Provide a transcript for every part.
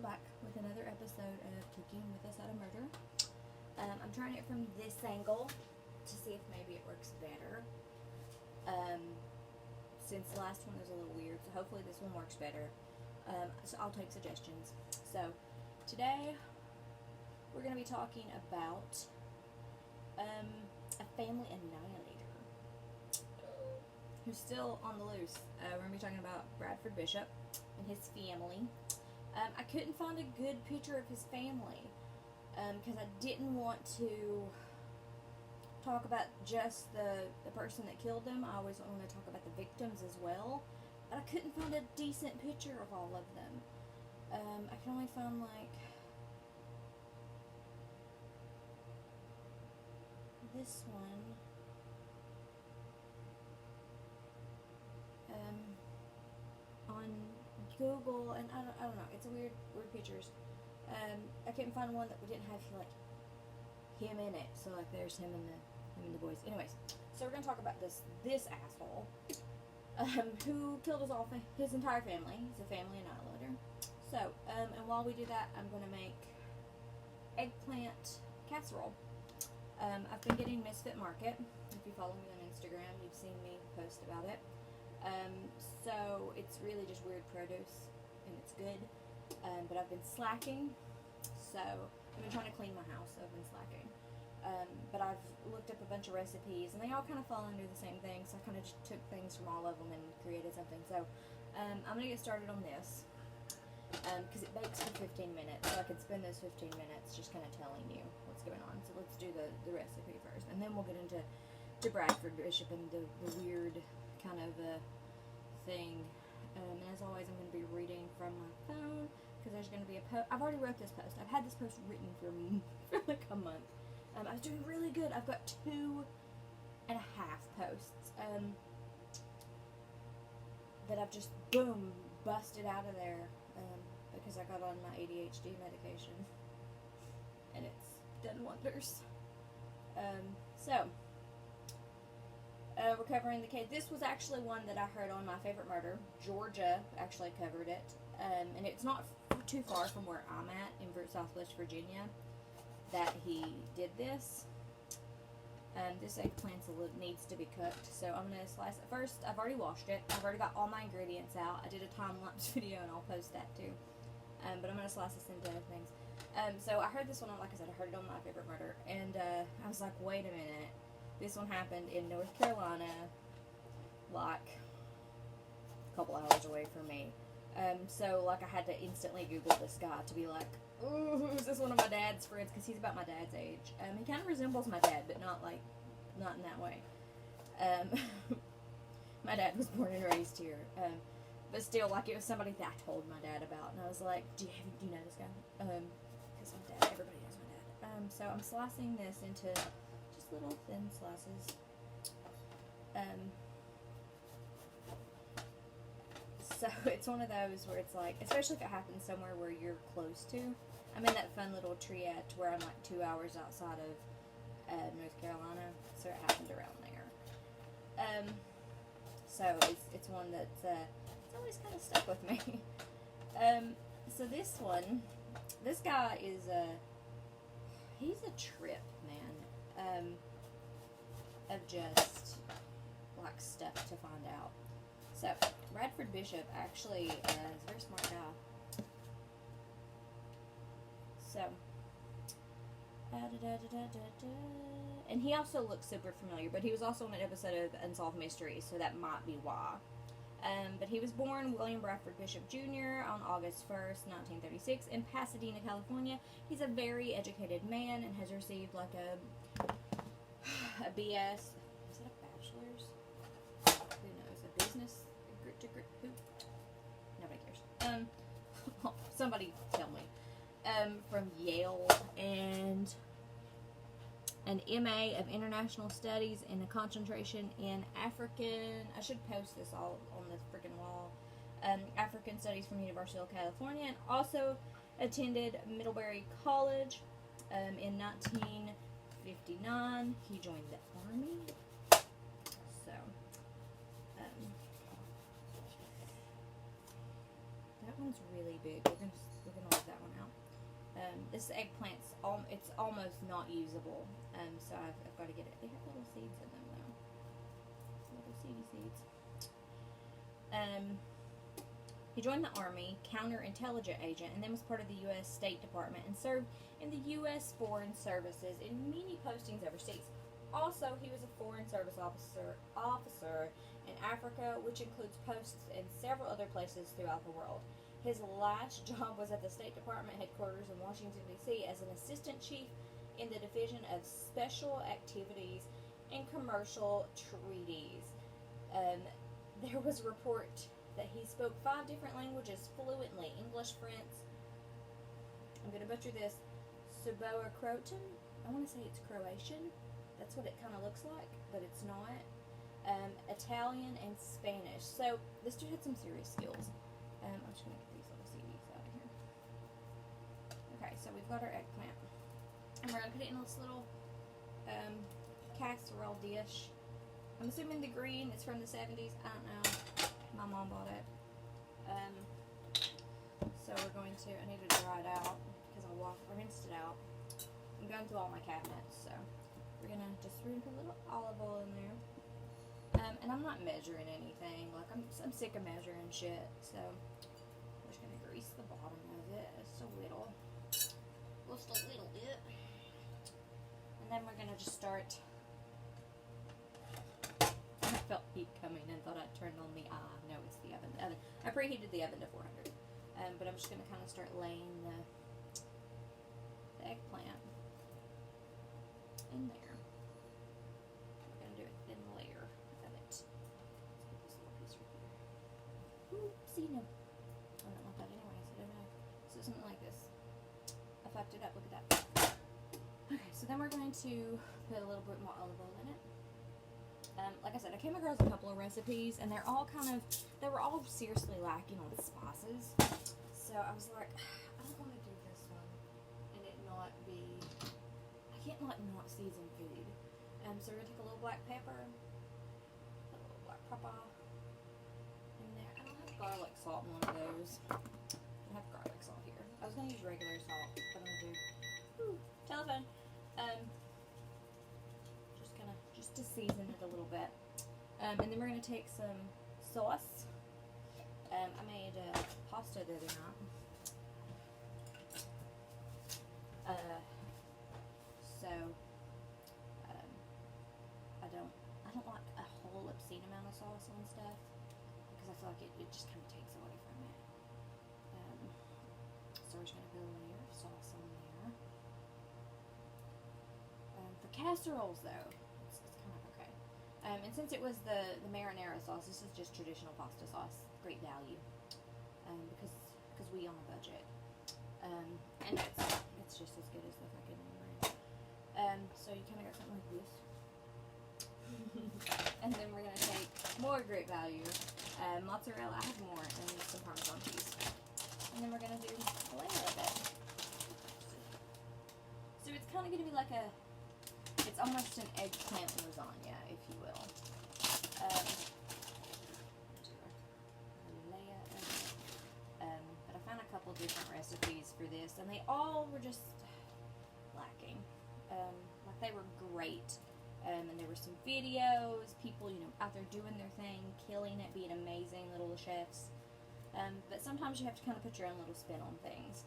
back with another episode of Cooking with Us at a Murder. I'm trying it from this angle to see if maybe it works better. Since the last one was a little weird, so hopefully this one works better. So I'll take suggestions. So today we're going to be talking about a family annihilator who's still on the loose. We're going to be talking about Bradford Bishop and his family. I couldn't find a good picture of his family because I didn't want to talk about just the person that killed them. I always want to talk about the victims as well. But I couldn't find a decent picture of all of them. I can only find like this one. On Google, and I don't know. It's a weird pictures. I couldn't find one that didn't have like him in it. So like there's him and the boys. Anyways, so we're gonna talk about this asshole who killed his entire family. He's a family annihilator. So and while we do that, I'm gonna make eggplant casserole. I've been getting Misfit Market. If you follow me on Instagram, you've seen me post about it. So it's really just weird produce, and it's good. But I've been slacking, so I've been trying to clean my house, so I've been slacking. But I've looked up a bunch of recipes, and they all kind of fall under the same thing, so I kind of just took things from all of them and created something. So I'm going to get started on this, because it bakes for 15 minutes, so I could spend those 15 minutes just kind of telling you what's going on. So let's do the recipe first, and then we'll get into Bradford Bishop and the weird kind of thing. And as always, I'm going to be reading from my phone, because there's going to be a post. I've already wrote this post. I've had this post written for like a month. I was doing really good. I've got 2.5 posts that I've just, boom, busted out of there because I got on my ADHD medication, and it's done wonders. We're covering the case. This was actually one that I heard on My Favorite Murder. Georgia actually covered it, and it's not too far from where I'm at in Southwest Virginia that he did this. This eggplant needs to be cooked, so I'm going to slice it. First, I've already washed it. I've already got all my ingredients out. I did a time-lapse video, and I'll post that too. But I'm going to slice this into things. So I heard this one, like I said, I heard it on My Favorite Murder, and I was like, wait a minute. This one happened in North Carolina, like a couple hours away from me. So like I had to instantly Google this guy to be like, ooh, is this one of my dad's friends? Because he's about my dad's age. He kind of resembles my dad, but not in that way. My dad was born and raised here. But still, like, it was somebody that I told my dad about, and I was like, do you know this guy? Because my dad, everybody knows my dad. So I'm slicing this into just little thin slices. So it's one of those where it's like, especially if it happens somewhere where you're close to. I'm in that fun little triad where I'm like 2 hours outside of North Carolina, so it happened around there. So it's one that's it's always kind of stuck with me. So this guy is he's a trip, man, of just like stuff to find out. So Bradford Bishop actually is a very smart guy. So, and he also looks super familiar, but he was also on an episode of Unsolved Mysteries, so that might be why. But he was born William Bradford Bishop Jr. on August 1st, 1936 in Pasadena, California. He's a very educated man and has received like a BS. Is it a bachelor's? Who knows? A business degree? Who? Nobody cares. Somebody tell me. From Yale, and an MA of International Studies and a concentration in African, I should post this all on the freaking wall, African Studies from University of California, and also attended Middlebury College. In 1959, he joined the Army. So, that one one's really big. We're gonna leave that one out. This eggplant's it's almost not usable. So I've got to get it. They have little seeds in them though. Little seedy seeds. He joined the Army, counterintelligence agent, and then was part of the U.S. State Department and served in the U.S. Foreign Services in many postings overseas. Also, he was a Foreign Service officer in Africa, which includes posts in several other places throughout the world. His last job was at the State Department headquarters in Washington, D.C. as an assistant chief in the Division of Special Activities and Commercial Treaties. There was a report that he spoke 5 different languages fluently: English, French, I'm going to butcher this, Serbo-Croatan, I want to say it's Croatian, that's what it kind of looks like, but it's not, Italian, and Spanish. So this dude had some serious skills. I'm just going to get these little CDs out of here. Okay, so we've got our eggplant, and we're going to put it in this little casserole dish. I'm assuming the green is from the 70s, I don't know. My mom bought it. So we're going to, I need to dry it out because I rinsed it out. I'm going through all my cabinets, so we're gonna put a little olive oil in there. And I'm not measuring anything. Like I'm sick of measuring shit. So we're just gonna grease the bottom of it just a little bit, and then we're gonna just start. I felt heat coming and thought I'd turn on the no, it's the oven. I preheated the oven to 400. But I'm just going to kind of start laying the eggplant in there. We're going to do a thin layer of it. Let's put this little piece right here. Oopsie, no. I don't want that anyways. I don't know. So something like this. I fucked it up. Look at that. Okay, so then we're going to put a little bit more olive oil in it. Like I said, I came across a couple of recipes, and they were all seriously lacking on spices. So I was like, I don't want to do this one and it not be, I can't like not season food. So we're gonna take a little black pepper, a little black pepper in there. I don't have garlic salt in one of those. I have garlic salt here. I was gonna use regular salt, but I'm gonna do telephone. Just to season it a little bit. And then we're going to take some sauce. I made pasta the other night. I don't like a whole obscene amount of sauce on stuff because I feel like it just kind of takes away from it. So we're just going to put a layer of sauce on there. For casseroles though, and since it was the marinara sauce, this is just traditional pasta sauce, great value, because we on a budget, and it's just as good as the fucking brand. So you kind of got something like this, and then we're gonna take more great value, mozzarella. I have more, and some Parmesan cheese, and then we're gonna do a layer of it. So it's kind of gonna be like it's almost an eggplant lasagna, if you will. But I found a couple different recipes for this, and they all were just lacking. Like they were great, and there were some videos, people out there doing their thing, killing it, being amazing little chefs. But sometimes you have to kind of put your own little spin on things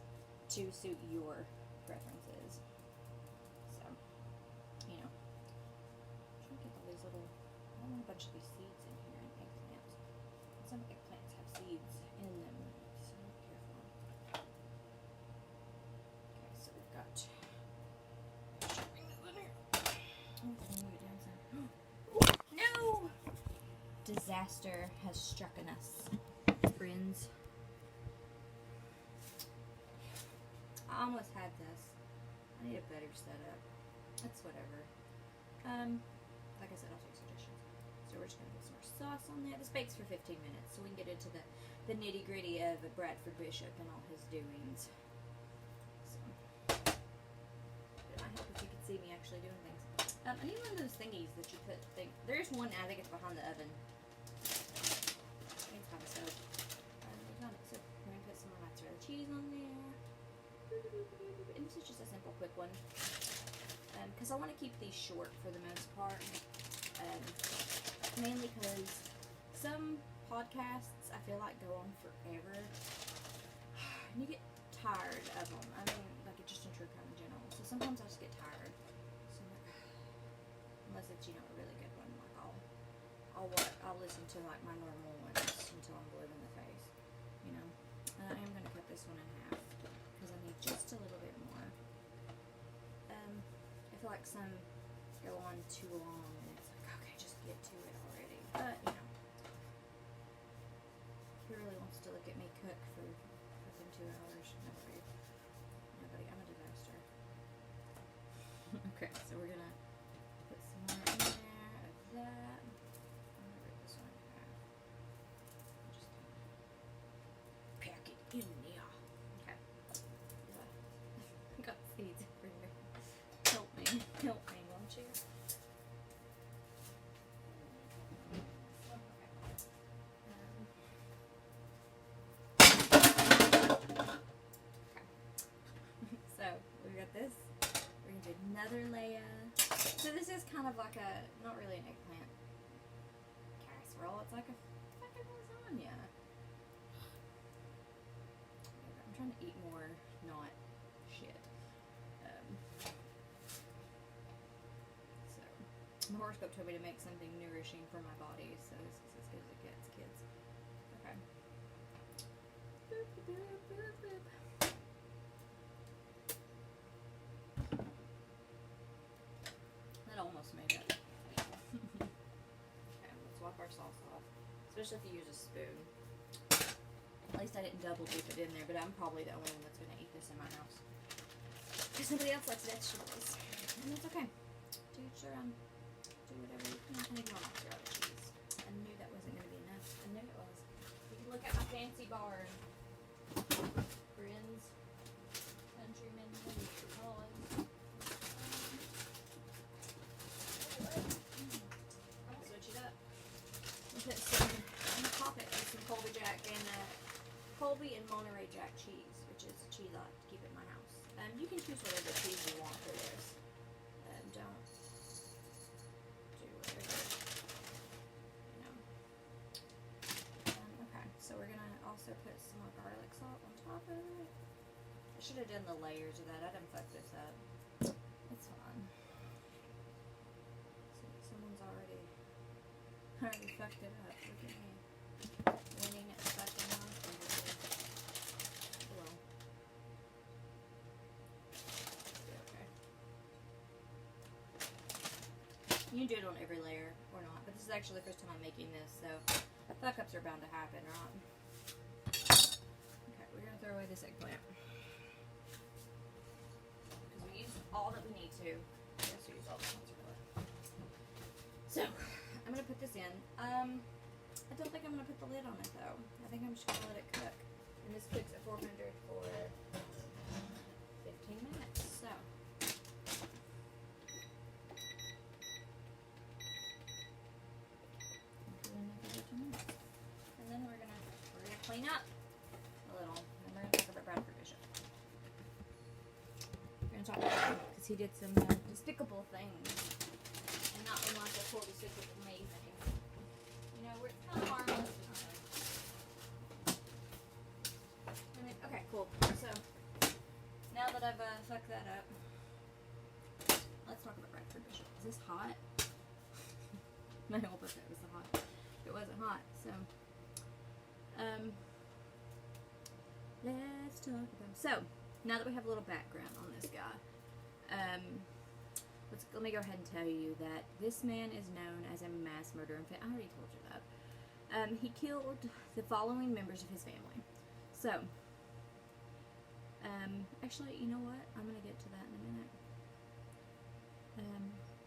to suit your preferences. I want a bunch of these seeds in here in eggplants. Some eggplants have seeds in them, so be careful. Okay, so we've got. Move it down some. No! Disaster has struck us, friends. I almost had this. I need a better setup. That's whatever. Like I said, I'll take suggestions. So we're just going to put some more sauce on there. This bakes for 15 minutes, so we can get into the nitty-gritty of Bradford Bishop and all his doings. So, it might help if you could see me actually doing things. I need one of those thingies that you put there's one, I think it's behind the oven. I think it's behind the stove. So we're going to put some this is just a simple, quick one. Because I want to keep these short for the most part. Mainly because some podcasts I feel like go on forever. And you get tired of them. I mean, like just in true crime in general. So sometimes I just get tired. So, unless it's, you know, a really good one, like I'll listen to like my normal ones until I'm blue in the face, you know. I am gonna cut this one in half because I need just a little bit more. I feel like some go on too long and it's like, okay, just get to it already. But you know, who really wants to look at me cook for within 2 hours? Nobody. I'm a disaster. Okay, so we're gonna put some more in there of that. I'm gonna rip this one in half. Just pack it in there. Okay. Got seeds everywhere. Help me, won't you? So we got this. We're gonna do another layer. So this is kind of like a, not really an eggplant casserole. It's like a fucking lasagna. I'm trying to eat more, not shit. So my horoscope told me to make something nourishing for my body, so this is as good as it gets, kids. Okay. Boop, boop, boop, boop. That almost made it. Okay, let's wipe our sauce off. Especially if you use a spoon. At least I didn't double dip it in there, but I'm probably the only one that's going to eat this in my house. Because somebody else likes vegetables. And that's okay. Do whatever you can. And ignore my mozzarella cheese. I knew that wasn't going to be enough. I knew it was. You can look at my fancy bar. Friends. Countrymen. What do you call it? I'm gonna switch it up. We'll put some, I'm gonna top it with some Colby and Monterey Jack cheese, which is a cheese I like to keep in my house. You can choose whatever cheese you want for this. Don't do whatever, you know. Okay, so we're gonna also put some more garlic salt on top of it. I should have done the layers of that. I done fucked this up. It's fine. Someone's already fucked it up. Look at me. Winning at fucking life. Well. Okay. You can do it on every layer or not, but this is actually the first time I'm making this, so fuck ups are bound to happen, right? Okay, we're gonna throw away this eggplant. Because we used all that we need to. Yes, we used all the mozzarella. So, I'm gonna put this in. I don't think I'm gonna put the lid on it though. I think I'm just gonna let it cook. And this cooks at 400 for 15 minutes. So, and then we're gonna clean up a little. And we're gonna talk about Bradford Bishop. We're gonna talk about him because he did some despicable things, and not unlike a poor despicable me thing. You know, we're kind of harmless. Okay, cool. So now that I've fucked that up, let's talk about Bradford Bishop. Is this hot? I hope if it was hot. It wasn't hot, so let's talk about. So now that we have a little background on this guy, let me go ahead and tell you that this man is known as a mass murderer. In fact, I already told you that. He killed the following members of his family. So, actually, you know what? I'm gonna get to that in a minute.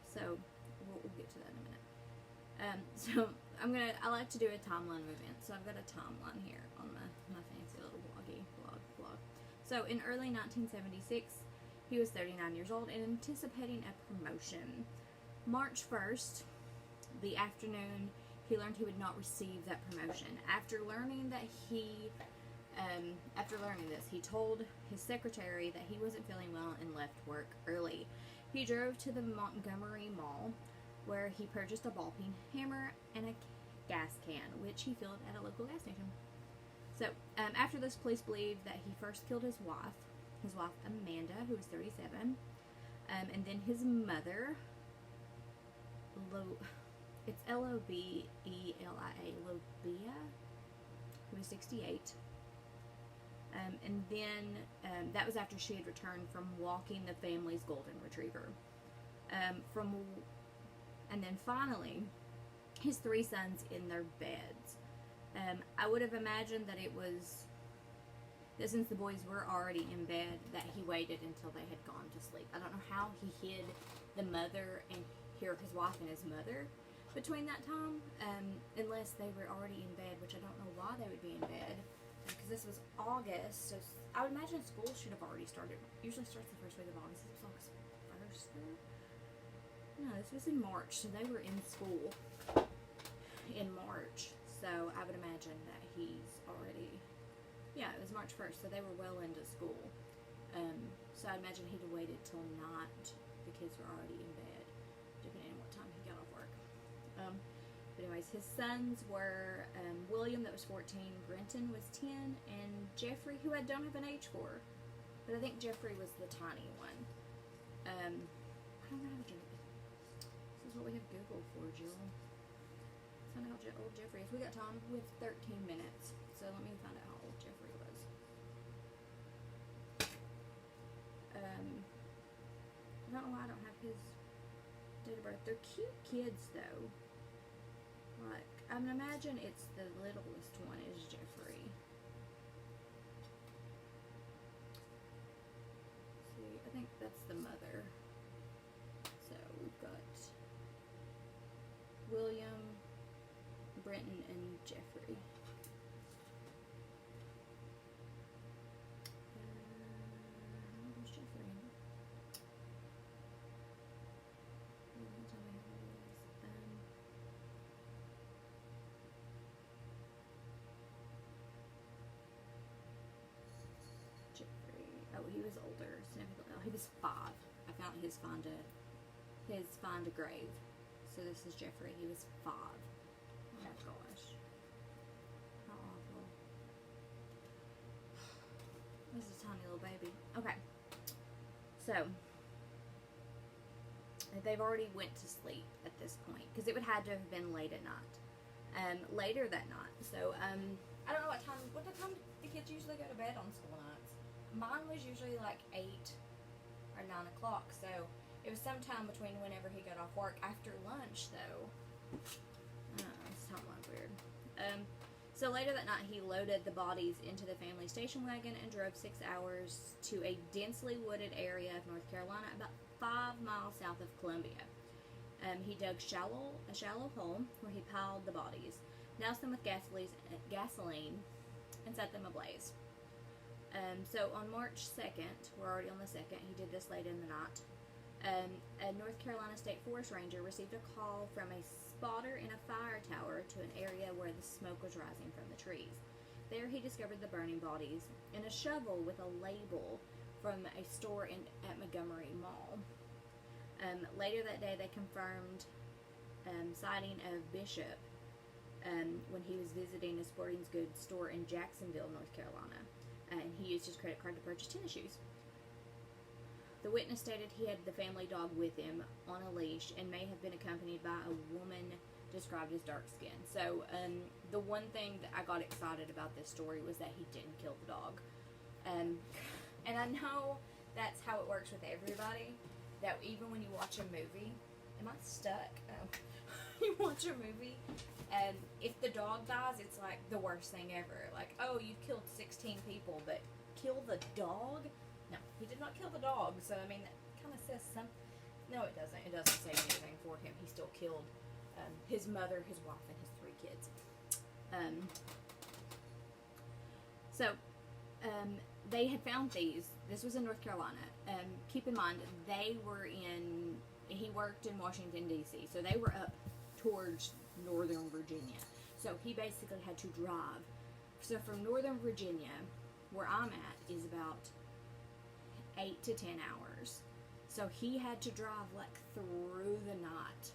So we'll get to that in a minute. So I like to do a timeline of events. So I've got a timeline here on my fancy little blog. So in early 1976, he was 39 years old and anticipating a promotion. March 1st, the afternoon, he learned he would not receive that promotion. After learning that he After learning this, he told his secretary that he wasn't feeling well and left work early. He drove to the Montgomery Mall, where he purchased a ball peen hammer and a gas can, which he filled at a local gas station. So, after this, police believe that he first killed his wife Amanda, who was 37, and then his mother, it's Lobea, Lobea, who was 68. And then that was after she had returned from walking the family's golden retriever. And then finally, his 3 sons in their beds. I would have imagined that it was that since the boys were already in bed, that he waited until they had gone to sleep. I don't know how he hid the mother and his wife and his mother between that time, unless they were already in bed, which I don't know why they would be in bed, because this was August, so I would imagine school should have already started. Usually starts the first week of August. This was August 1st. No, this was in March, so they were in school in March. So I would imagine that he's already, yeah, it was March 1st, so they were well into school. So I imagine he'd have waited till not, the kids were already in bed, depending on what time he got off work. But anyways, his sons were William, that was 14, Brenton was 10, and Jeffrey, who I don't have an age for, but I think Jeffrey was the tiny one. I don't know how to do it. This is what we have Google for, Jill. Find out how old Jeffrey is. We got time with 13 minutes, so let me find out how old Jeffrey was. I don't know why I don't have his date of birth. They're cute kids, though. Like, I would imagine it's the littlest one is Jeffrey. See, I think that's the mother. So we've got William, Brenton, and Jeffrey. Where's Jeffrey? Jeffrey. Oh, he was older. He was 5. I found his find a grave. So this is Jeffrey. He was 5. Oh my gosh. How awful. This is a tiny little baby. Okay. So, they've already went to sleep at this point, because it would have to have been late at night. Later that night. So, I don't know what time the kids usually go to bed on school nights. Mine was usually like 8 or 9 o'clock, so it was sometime between whenever he got off work. After lunch, though. This timeline's weird. So later that night, he loaded the bodies into the family station wagon and drove 6 hours to a densely wooded area of North Carolina, about 5 miles south of Columbia. He dug a shallow hole where he piled the bodies, doused them with gasoline, and set them ablaze. So on March 2nd, we're already on the 2nd, he did this late in the night. A North Carolina State Forest Ranger received a call from a spotter in a fire tower to an area where the smoke was rising from the trees. There he discovered the burning bodies and a shovel with a label from a store at Montgomery Mall. Later that day, they confirmed sighting of Bishop when he was visiting a sporting goods store in Jacksonville, North Carolina, and he used his credit card to purchase tennis shoes. The witness stated he had the family dog with him on a leash and may have been accompanied by a woman described as dark skin. So the one thing that I got excited about this story was that he didn't kill the dog. And I know that's how it works with everybody, that even when you watch a movie, am I stuck? Oh. You watch a movie, and if the dog dies, it's like the worst thing ever. Like, oh, you've killed 16 people, but kill the dog? No, he did not kill the dog, so I mean, that kind of says something. No, it doesn't. It doesn't say anything for him. He still killed his mother, his wife, and his 3 kids. They had found these. This was in North Carolina. Keep in mind, he worked in Washington, D.C., so they were up towards northern Virginia. So he basically had to drive So from Northern Virginia, where I'm at, is about 8 to 10 hours. So he had to drive like through the night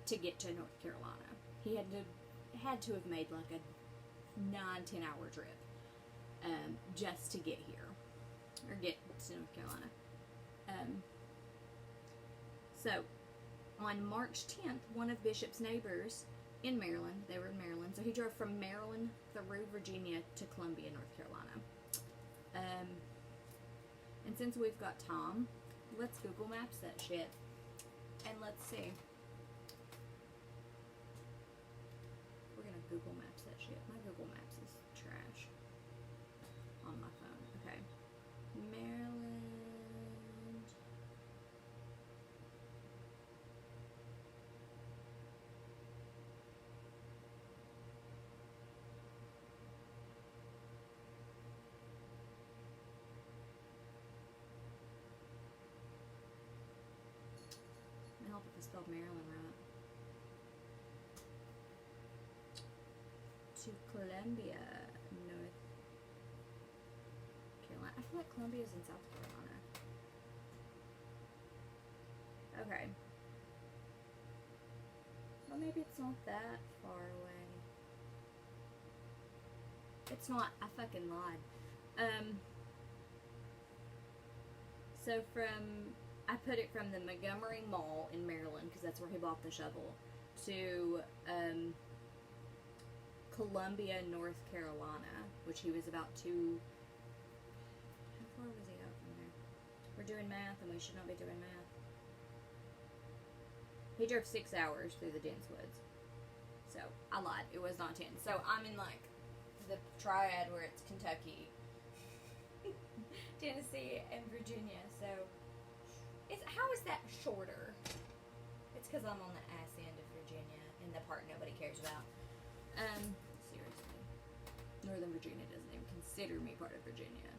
to get to North Carolina. He had to have made like a 9-10 hour trip just to get here, or get to North Carolina. So on March 10th, one of Bishop's neighbors in Maryland, they were in Maryland, so he drove from Maryland through Virginia to Columbia, North Carolina. And since we've got Tom, let's Google Maps that shit, and let's see. We're gonna Google Maps that shit. My Google Maps is trash on my phone. Okay. Maryland. I hope if I spelled Maryland right. To Columbia, North Carolina. I feel like Columbia is in South Carolina. Okay. Well, maybe it's not that far away. It's not. I fucking lied. So I put it from the Montgomery Mall in Maryland, because that's where he bought the shovel, to Columbia, North Carolina, which he was about how far was he out from there? We're doing math, and we should not be doing math. He drove 6 hours through the dense woods. So, I lied. It was not 10. So, I'm in, like, the triad where it's Kentucky, Tennessee, and Virginia. So, how is that shorter? It's because I'm on the ass end of Virginia, and the part nobody cares about. Seriously. Northern Virginia doesn't even consider me part of Virginia.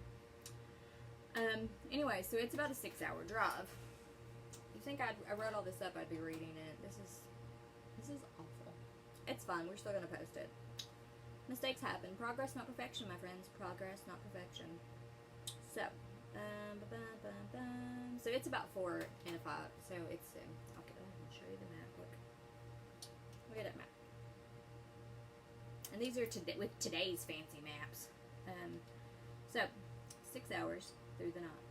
Anyway, so it's about a 6 hour drive. You think I wrote all this up, I'd be reading it. This is awful. It's fine, we're still gonna post it. Mistakes happen. Progress, not perfection, my friends. Progress, not perfection. So, so it's about 4 and a 5. So it's, I'll show you the map. Look at that map. And these are with today's fancy maps. So 6 hours through the night.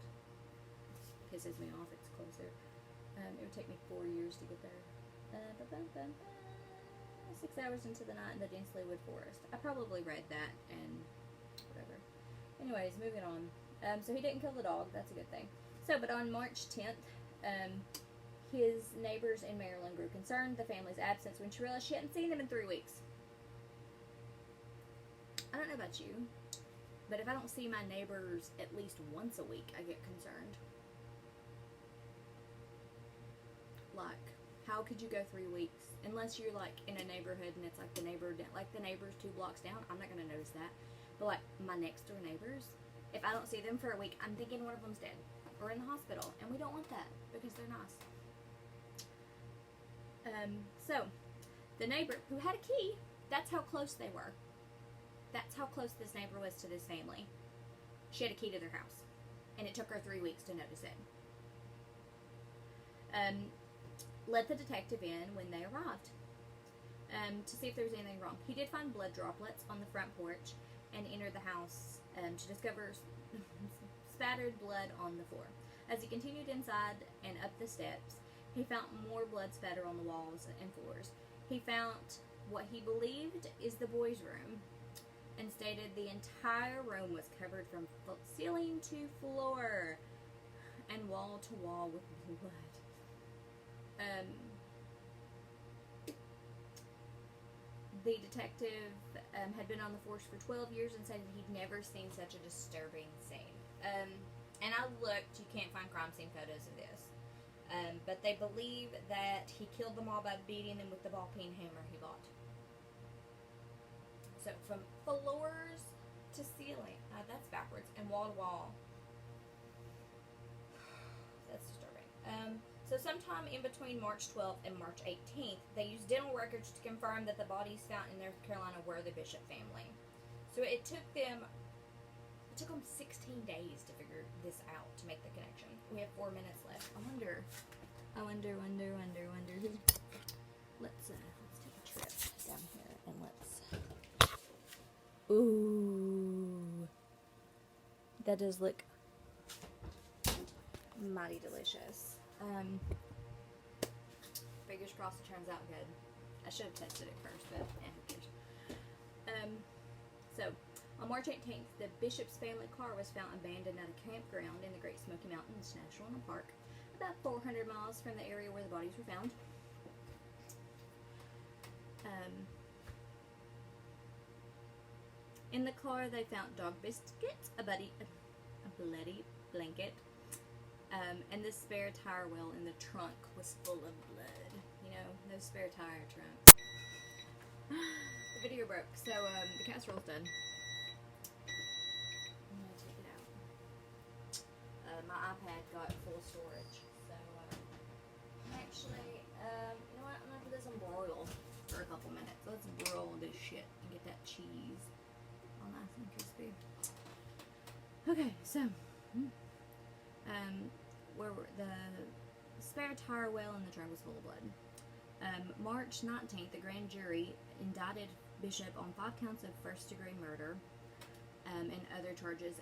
It pisses me off. It's closer. It would take me 4 years to get there. 6 hours into the night in the densely wood forest. I probably read that and whatever. Anyways, moving on. So he didn't kill the dog. That's a good thing. So, but on March 10th, his neighbors in Maryland grew concerned the family's absence when she realized she hadn't seen them in 3 weeks. I don't know about you, but if I don't see my neighbors at least once a week, I get concerned. Like, how could you go 3 weeks? Unless you're, like, in a neighborhood and it's, like, the neighbors 2 blocks down, I'm not going to notice that. But, like, my next door neighbors, if I don't see them for a week, I'm thinking one of them's dead or in the hospital. And we don't want that because they're nice. So, the neighbor who had a key, that's how close they were. That's how close this neighbor was to this family. She had a key to their house. And it took her 3 weeks to notice it. Let the detective in when they arrived to see if there was anything wrong. He did find blood droplets on the front porch and entered the house to discover spattered blood on the floor. As he continued inside and up the steps, he found more blood spatter on the walls and floors. He found what he believed is the boys' room and stated the entire room was covered from ceiling to floor and wall to wall with blood. The detective had been on the force for 12 years and said he'd never seen such a disturbing scene. And I looked, you can't find crime scene photos of this. But they believe that he killed them all by beating them with the ball-peen hammer he bought. So from floors to ceiling, that's backwards, and wall to wall. That's disturbing. So sometime in between March 12th and March 18th, they used dental records to confirm that the bodies found in North Carolina were the Bishop family. So it took them 16 days to figure this out, to make the connection. We have 4 minutes left. I wonder who. Let's take a trip down here and let's. Ooh, that does look mighty delicious. Fingers crossed it turns out good. I should have tested it first, but who cares? So, on March 18th, the Bishop's family car was found abandoned at a campground in the Great Smoky Mountains National Park, about 400 miles from the area where the bodies were found. In the car, they found dog biscuits, a bloody blanket, and the spare tire wheel in the trunk was full of blood. You know, those spare tire trunks. The video broke, so the casserole's done. I'm gonna take it out. My iPad got full storage, so actually, you know what? I'm gonna put this on broil for a couple minutes. Let's broil this shit and get that cheese all nice and crispy. Okay, so where the spare tire well in the trunk was full of blood. March 19th, the grand jury indicted Bishop on 5 counts of first-degree murder and other charges.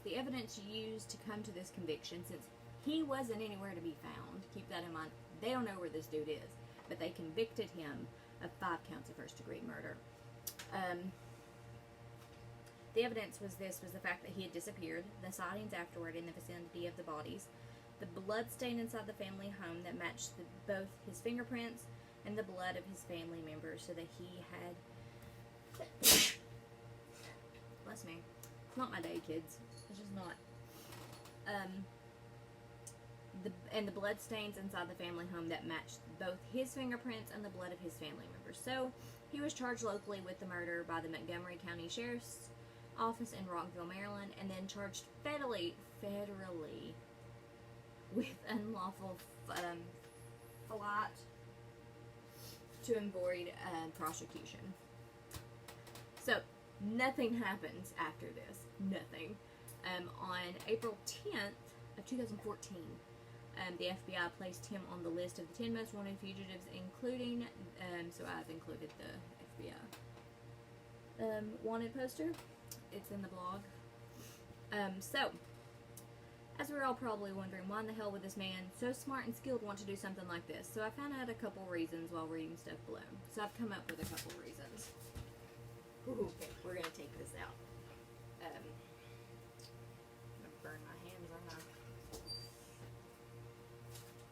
The evidence used to come to this conviction, since he wasn't anywhere to be found. Keep that in mind. They don't know where this dude is, but they convicted him of 5 counts of first-degree murder. The evidence was the fact that he had disappeared, the sightings afterward in the vicinity of the bodies, the blood stain inside the family home that matched both his fingerprints and the blood of his family members, so that he had... Bless me. It's not my day, kids. It's just not. And the blood stains inside the family home that matched both his fingerprints and the blood of his family members. So, he was charged locally with the murder by the Montgomery County Sheriff's Office in Rockville, Maryland, and then charged federally with unlawful flight to avoid prosecution. So, nothing happens after this. Nothing. On April 10th of 2014, the FBI placed him on the list of the 10 most wanted fugitives, including, so I've included the FBI wanted poster. It's in the blog. So, as we're all probably wondering, why in the hell would this man, so smart and skilled, want to do something like this? So I found out a couple reasons while reading stuff below. So I've come up with a couple reasons. Ooh, okay, we're going to take this out. I'm going to burn my hands, aren't I?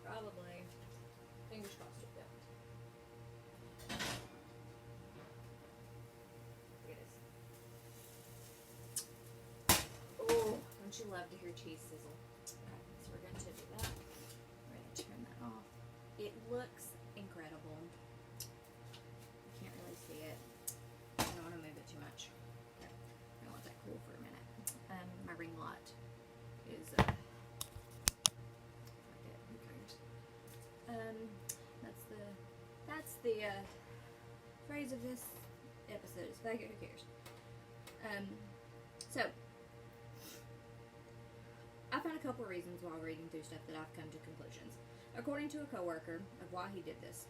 Probably. Fingers crossed it don't. Don't you love to hear cheese sizzle? Okay, so we're going to do that. We're going to turn that off. It looks incredible. You can't really see it. I don't want to move it too much. Okay, I'm going to let that cool for a minute. My ring light is, who cares? That's the phrase of this episode is fuck it, who cares? So, I found a couple reasons while reading through stuff that I've come to conclusions. According to a coworker of why he did this,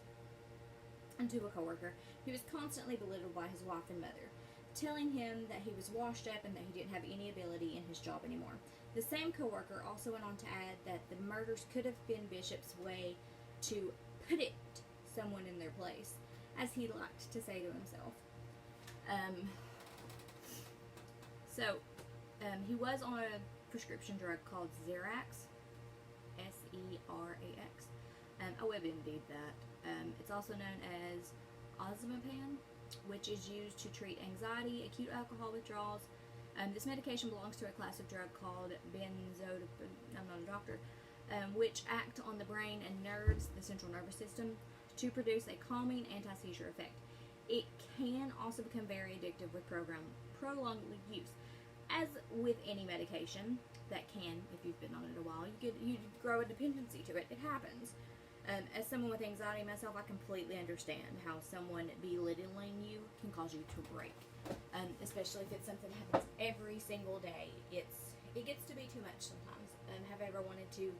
and to a coworker, he was constantly belittled by his wife and mother, telling him that he was washed up and that he didn't have any ability in his job anymore. The same coworker also went on to add that the murders could have been Bishop's way to put someone in their place, as he liked to say to himself. He was on a prescription drug called Xerax, S-E-R-A-X. I WebMD'd that. It's also known as Oxymapan, which is used to treat anxiety, acute alcohol withdrawals. This medication belongs to a class of drug called benzodiazepines, I'm not a doctor, which act on the brain and nerves, the central nervous system, to produce a calming anti-seizure effect. It can also become very addictive with prolonged use. As with any medication that can, if you've been on it a while, you grow a dependency to it. It happens. As someone with anxiety myself, I completely understand how someone belittling you can cause you to break. especially if it's something that happens every single day. It gets to be too much sometimes. Have I ever wanted to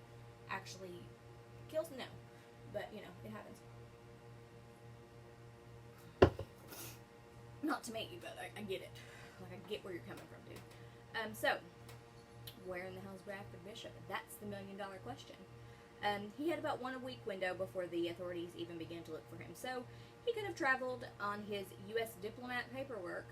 actually kill? No, but you know, it happens. Not to make you, but I get it. Like, I get where you're coming from, dude. So, where in the hell's Bradford Bishop? That's the $1,000,000 question. He had about 1 week window before the authorities even began to look for him. So, he could have traveled on his U.S. diplomat passport,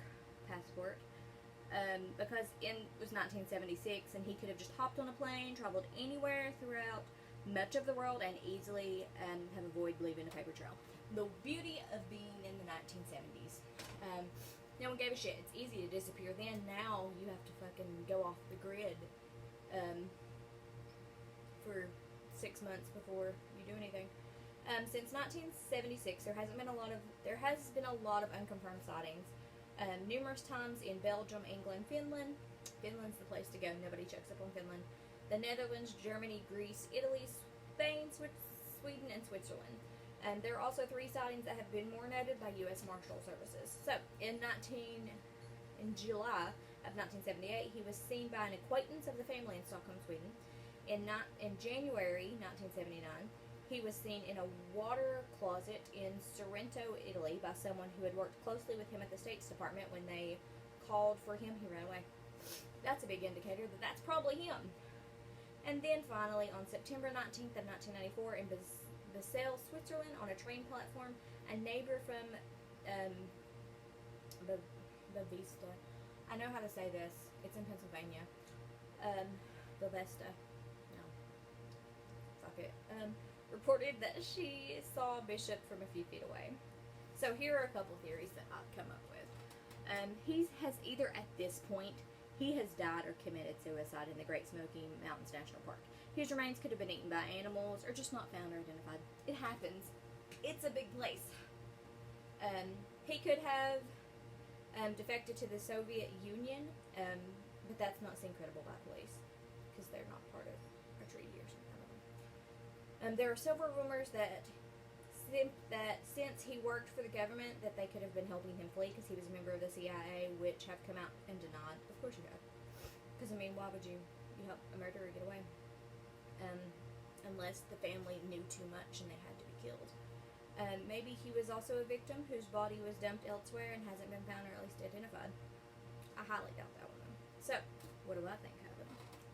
because it was 1976, and he could have just hopped on a plane, traveled anywhere throughout much of the world, and easily have avoided leaving a paper trail. The beauty of being in the 1970s. No one gave a shit. It's easy to disappear then. Now you have to fucking go off the grid for 6 months before you do anything. Since 1976, there has been a lot of unconfirmed sightings. Numerous times in Belgium, England, Finland. Finland's the place to go. Nobody checks up on Finland. The Netherlands, Germany, Greece, Italy, Spain, Sweden, and Switzerland. There are also 3 sightings that have been more noted by U.S. Marshal Services. So, in July of 1978, he was seen by an acquaintance of the family in Stockholm, Sweden. In January 1979, he was seen in a water closet in Sorrento, Italy, by someone who had worked closely with him at the States Department. When they called for him, he ran away. That's a big indicator that that's probably him. And then finally, on September 19th of 1994, in Basel, Switzerland, on a train platform, a neighbor from Bavista. I know how to say this. It's in Pennsylvania. Bavesta. No. Fuck it. Reported that she saw Bishop from a few feet away. So here are a couple theories that I've come up with. He has either at this point, he has died or committed suicide in the Great Smoky Mountains National Park. His remains could have been eaten by animals or just not found or identified. It happens. It's a big place. He could have defected to the Soviet Union, but that's not seen credible by police because they're not part of a treaty or something. There are several rumors that since he worked for the government, that they could have been helping him flee because he was a member of the CIA, which have come out and denied. Of course you have. Because, I mean, why would you help a murderer get away? Unless the family knew too much and they had to be killed. Maybe he was also a victim whose body was dumped elsewhere and hasn't been found or at least identified. I highly doubt that one. So, what do I think happened?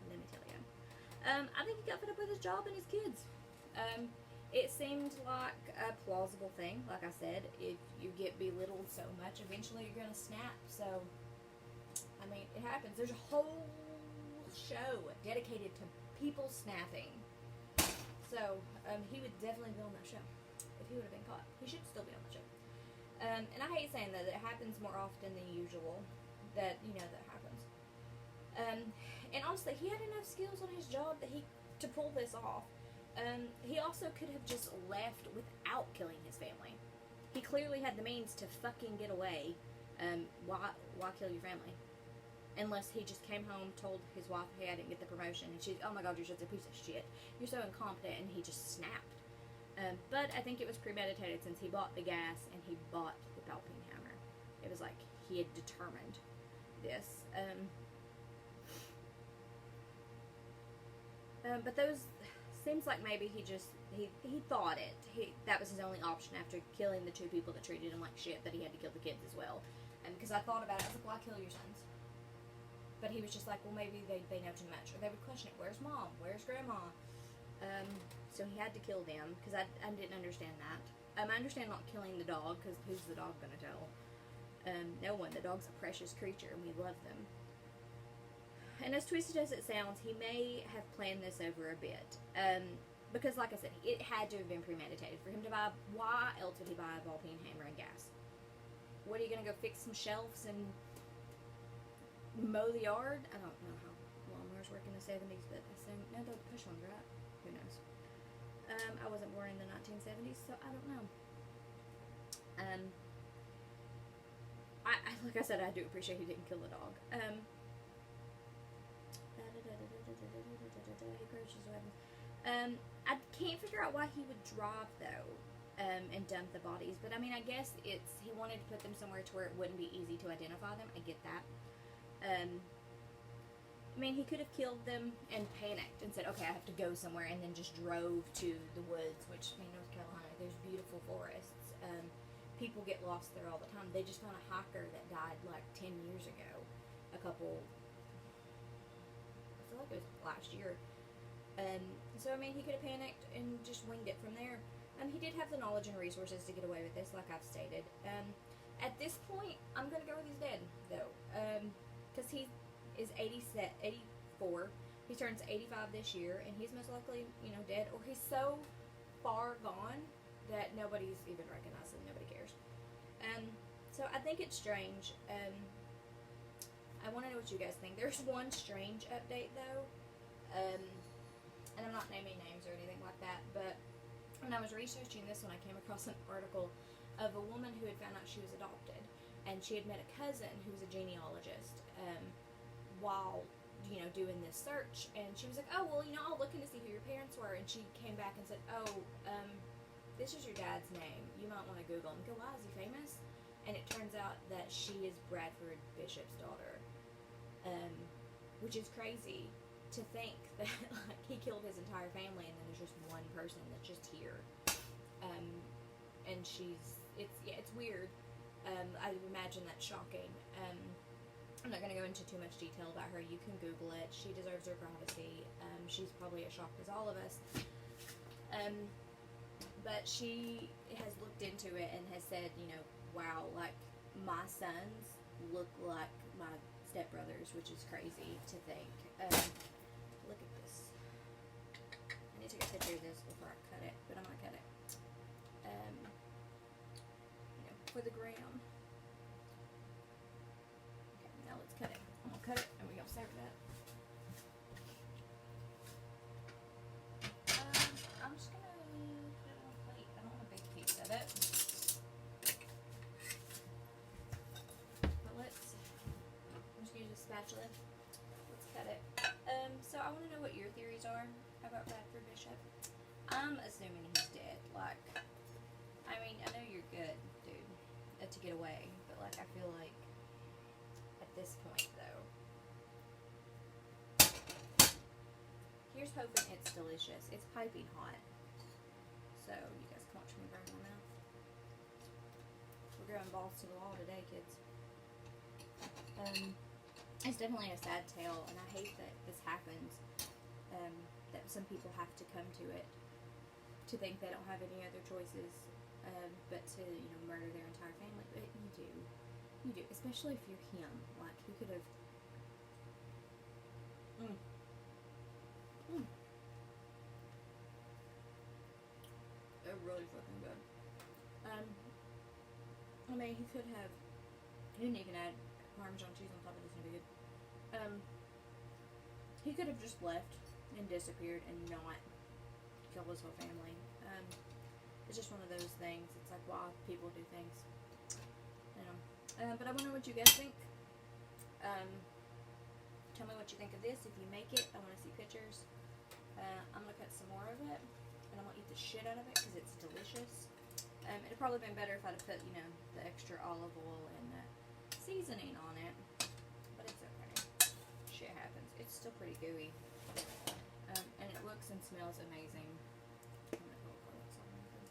Let me tell you. I think he got fed up with his job and his kids. It seemed like a plausible thing. Like I said, if you get belittled so much, eventually you're going to snap. So, I mean, it happens. There's a whole show dedicated to people snapping. So, he would definitely be on that show if he would have been caught. He should still be on the show. And I hate saying that. It happens more often than usual that happens. And honestly, he had enough skills on his job to pull this off. He also could have just left without killing his family. He clearly had the means to fucking get away. Why kill your family? Unless he just came home, told his wife, hey, I didn't get the promotion, and she's, oh my god, you're such a piece of shit. You're so incompetent, and he just snapped. But I think it was premeditated since he bought the gas and he bought the palping hammer. It was like he had determined this. But those... seems like maybe he thought it. That was his only option after killing the 2 people that treated him like shit, that he had to kill the kids as well. And because I thought about it, I was like, why kill your sons? But he was just like, well, maybe they know too much. Or they would question it. Where's mom? Where's grandma? So he had to kill them because I didn't understand that. I understand not killing the dog because who's the dog going to tell? No one. The dog's a precious creature and we love them. And as twisted as it sounds, he may have planned this over a bit. Because, like I said, it had to have been premeditated. For him to buy, why else would he buy a ball peen hammer and gas? What, are you going to go fix some shelves and mow the yard? I don't know how lawnmowers work in the 70s, but I assume, no, they'll push ones, right? Who knows? I wasn't born in the 1970s, so I don't know. Like I said, I do appreciate he didn't kill the dog. I can't figure out why he would drive, though. and dump the bodies. But I mean, I guess he wanted to put them somewhere to where it wouldn't be easy to identify them. I get that. I mean, he could have killed them and panicked and said, okay, I have to go somewhere, and then just drove to the woods, which, I mean, North Carolina, there's beautiful forests. People get lost there all the time. They just found a hiker that died like 10 years ago. I feel like it was last year. So, I mean, he could have panicked and just winged it from there. He did have the knowledge and resources to get away with this, like I've stated. At this point, I'm going to go with he's dead, though. Because he is 84. He turns 85 this year, and he's most likely, dead. Or he's so far gone that nobody's even recognized him. Nobody cares. So I think it's strange. I want to know what you guys think. There's one strange update, though. And I'm not naming names or anything like that, but when I was researching this one, I came across an article of a woman who had found out she was adopted, and she had met a cousin who was a genealogist while doing this search, and she was like, oh, well, I'll look in to see who your parents were, and she came back and said, oh, this is your dad's name. You might want to Google him. Go, why is he famous? And it turns out that she is Bradford Bishop's daughter, which is crazy to think that like he killed his entire family, and then there's just one person that's just here, and it's weird. I imagine that's shocking. I'm not going to go into too much detail about her. You can Google it. She deserves her privacy. She's probably as shocked as all of us. But she has looked into it and has said, wow, like, my sons look like my stepbrothers, which is crazy to think. Look at this. I need to take a picture of this before I cut it, but I'm going to cut it. For the gram. Okay, now let's cut it. I'm going to cut it, and we're going to serve it up. I'm just going to put it on a plate. I don't want a big piece of it. But let's just use a spatula. Let's cut it. So I want to know what your theories are about Bradford Bishop. I'm assuming he's dead. Like, I mean, I know you're good, dude, to get away, but like, I feel like at this point, though, here's hoping it's delicious. It's piping hot, so you guys can watch me burn my mouth. We're going balls to the wall today, kids. It's definitely a sad tale, and I hate that this happens, that some people have to come to it, to think they don't have any other choices, but to, murder their entire family. But you do, especially if you're him. Like, he could have, They're really fucking good. I mean, he could have, he didn't even add Parmesan cheese on top of this and be good. He could have just left and disappeared and not killed his whole family. It's just one of those things. It's like, why people do things. But I want to know what you guys think. Tell me what you think of this. If you make it, I want to see pictures. I'm going to cut some more of it, and I'm going to eat the shit out of it because it's delicious. It'd probably been better if I'd have put, the extra olive oil and the seasoning on it, but it's okay. Shit happens. It's still pretty gooey, and it looks and smells amazing. I'm gonna go put some in there.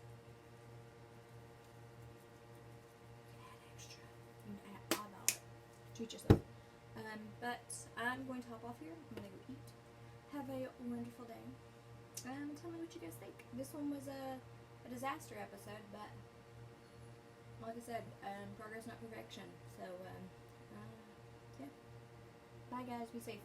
Add extra. You can add eyeball it. Treat yourself. But I'm going to hop off here. I'm gonna go eat. Have a wonderful day. Tell me what you guys think. This one was a disaster episode, but like I said, progress not perfection. So yeah. Bye guys, be safe.